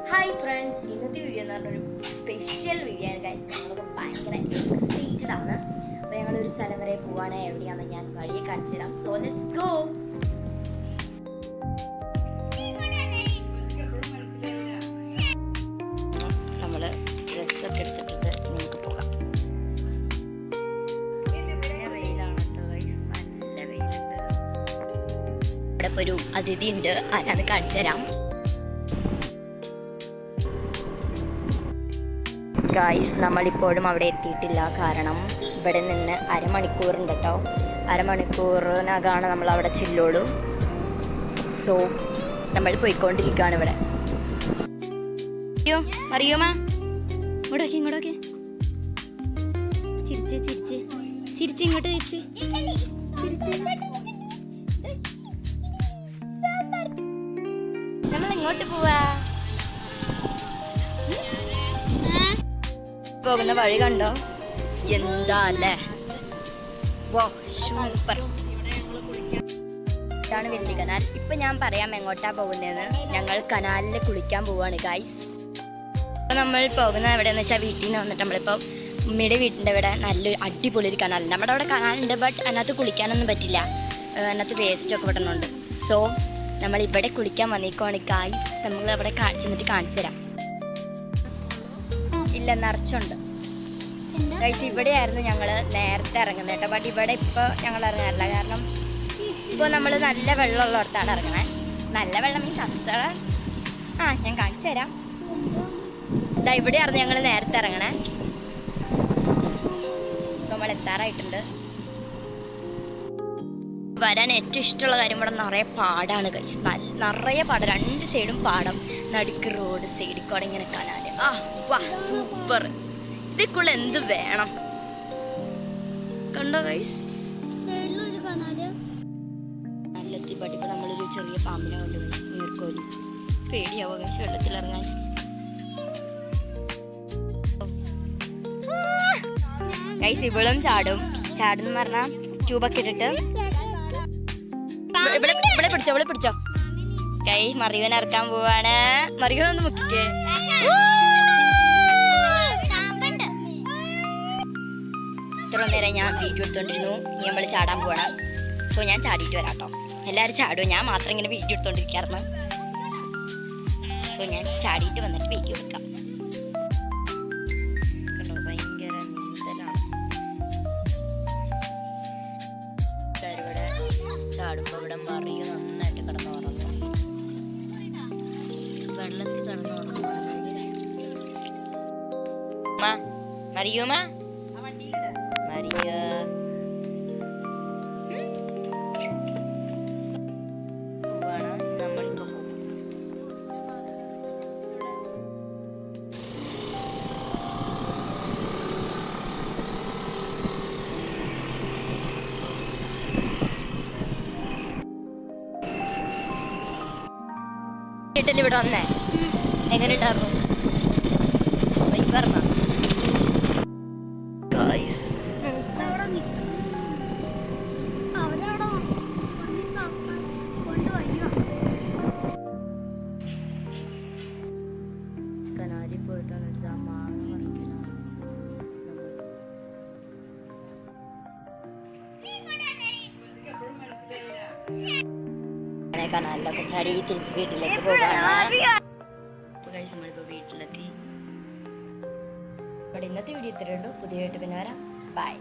Hi friends, ഇന്നത്തെ video എന്ന് പറഞ്ഞൊരു സ്പെഷ്യൽ വീഡിയോ ആണ് ഗൈസ്. ഞങ്ങളൊക്കെ ഭയങ്കര എക്സൈറ്റഡ് ആണ്. അപ്പോൾ ഞങ്ങളൊരു സ്ഥലം വരെ പോവാണ്. എവിടെയാണെന്ന് ഞാൻ വഴിയെ കാണിച്ചു തരാം. So let's go. നമ്മൾ ഡ്രസ്സൊക്കെ എടുത്തിട്ടുണ്ട്, നിങ്ങൾക്ക് പോകാം. വെയിലാണ് കേട്ടോ ഗൈസ്, നല്ല വെയിലുണ്ട്. ഇവിടെ ഇപ്പോൾ ഒരു അതിഥി ഉണ്ട്, ആരാന്ന് കാണിച്ചു തരാം. ഗായ്സ്, നമ്മളിപ്പോഴും അവിടെ എത്തിയിട്ടില്ല. കാരണം ഇവിടെ നിന്ന് അരമണിക്കൂറുണ്ട് കേട്ടോ. അരമണിക്കൂറിനകമാണ് നമ്മൾ അവിടെ ചെല്ലുള്ളൂ. സോ നമ്മൾ പോയിക്കൊണ്ടിരിക്കുകയാണ് ഇവിടെ. അറിയോമാ, ഇങ്ങോട്ടോക്കെ ഇങ്ങോട്ടോക്കെ ചിരിച്ച് ചിരിച്ച് ചിരിച്ച് ഇങ്ങോട്ട് ചിരിച്ച് ചിരിച്ച്. നമ്മൾ ഇങ്ങോട്ട് പോവാ. പോകുന്ന വഴി കണ്ടോ, എന്താ അല്ലേ, വോ സൂപ്പർ. ഇതാണ് വലിയ കനാൽ. ഇപ്പൊ ഞാൻ പറയാം എങ്ങോട്ടാ പോകുന്നതെന്ന്. ഞങ്ങൾ കനാലിൽ കുളിക്കാൻ പോവാണ് ഗൈസ്. അപ്പൊ നമ്മൾ പോകുന്നത് എവിടെയെന്ന് വെച്ചാൽ വീട്ടിൽ നിന്ന് വന്നിട്ട് നമ്മളിപ്പോൾ ഉമ്മയുടെ വീട്ടിൻ്റെ ഇവിടെ നല്ലൊരു അടിപൊളി ഒരു കനാലുണ്ട്. നമ്മുടെ അവിടെ കനാലുണ്ട്, ബട്ട് അതിനകത്ത് കുളിക്കാനൊന്നും പറ്റില്ല. അതിനകത്ത് വേസ്റ്റൊക്കെ പെടുന്നുണ്ട്. സോ നമ്മൾ ഇവിടെ കുളിക്കാൻ വന്നേക്കുവാണ് ഗൈസ്. നമ്മൾ അവിടെ ചെന്നിട്ട് കാണിച്ചു തരാം. ഇല്ല, നിറച്ചുണ്ട് ഗൈസ്. ഇവിടെയായിരുന്നു ഞങ്ങൾ നേരത്തെ ഇറങ്ങുന്നത് കേട്ടോ. ബട്ട് ഇവിടെ ഇപ്പോൾ ഞങ്ങൾ ഇറങ്ങാറില്ല. കാരണം ഇപ്പോൾ നമ്മൾ നല്ല വെള്ളമുള്ളിടത്താണ് ഇറങ്ങണേ. നല്ല വെള്ളം മീൻസ് അത്ര ഞാൻ കാണിച്ചു തരാം. ഇതാ ഇവിടെയായിരുന്നു ഞങ്ങൾ നേരത്തെ ഇറങ്ങണേ. നമ്മൾ എത്താറായിട്ടുണ്ട്. വരാൻ ഏറ്റവും ഇഷ്ടമുള്ള കാര്യം ഇവിടെ നിറയെ പാടാണ് ഗൈസ്. നിറയെ പാടം, രണ്ട് സൈഡും പാടം, നടുക്ക് റോഡ്, സൈഡിൽ കൂടെ ഇങ്ങനെ കനാല്. വാ സൂപ്പർ. ഇതിക്കുള്ള എന്ത് വേണം കണ്ടോ ഗൈസ്. നല്ലെത്തി പഠിപ്പ്. നമ്മളൊരു ചെറിയ പാമ്പിനെ കൊണ്ട് നീർക്കോലി. പേടിയാവോ ഗൈസ് വെള്ളത്തിലിറങ്ങാൻ. ഗൈസ് ഇവളും ചാടും പറഞ്ഞാൽ ട്യൂബൊക്കെ ഇട്ടിട്ട് ഇവിടെ പിടിച്ചോ. കൈ മറിയവൻ ഇറക്കാൻ പോവാണ്. മറിയവൻ ഒന്ന് മുക്കിക്കേ. ഇത്ര നേരം ഞാൻ വീഡിയോ എടുത്തോണ്ടിരുന്നു. ഇനി നമ്മൾ ചാടാൻ പോവാണ്. സോ ഞാൻ ചാടിയിട്ട് വരാം കേട്ടോ. എല്ലാവരും ചാടും, ഞാൻ മാത്രം ഇങ്ങനെ വീഡിയോ എടുത്തോണ്ടിരിക്കാറുണ്ട്. സോ ഞാൻ ചാടിയിട്ട് വന്നിട്ട് വീഡിയോ എടുക്കാം. കണ്ടോ, ഭയങ്കര നീന്തലാണ്. ഇവിടെ ചാടുമ്പോൾ ഇവിടെ മറിയും നന്നായിട്ട് കിടന്നുറങ്ങും. വെള്ളത്തിൽ കിടന്നുറങ്ങും. മറിയുമാ മറിയ പോവാണ്. നമ്മളിപ്പോ വീട്ടിൽ ഇവിടെ വന്നേ. എങ്ങനെ ഉണ്ടായിരുന്നു പറഞ്ഞ കനാലിൽ പോയിട്ടാണ് ഒരു മാങ്ങ മറിക്കലാണ്. കനാലിലൊക്കെ ചാടി തിരിച്ച് വീട്ടിലേക്ക് പോകാണ്. നമ്മളിപ്പോൾ വീട്ടിലെത്തി. ഇവിടെ ഇന്നത്തെ വീഡിയോ ഇത്രയേ ഉള്ളൂ. പുതിയതായിട്ട് പിന്നെ വരാം. ബൈ.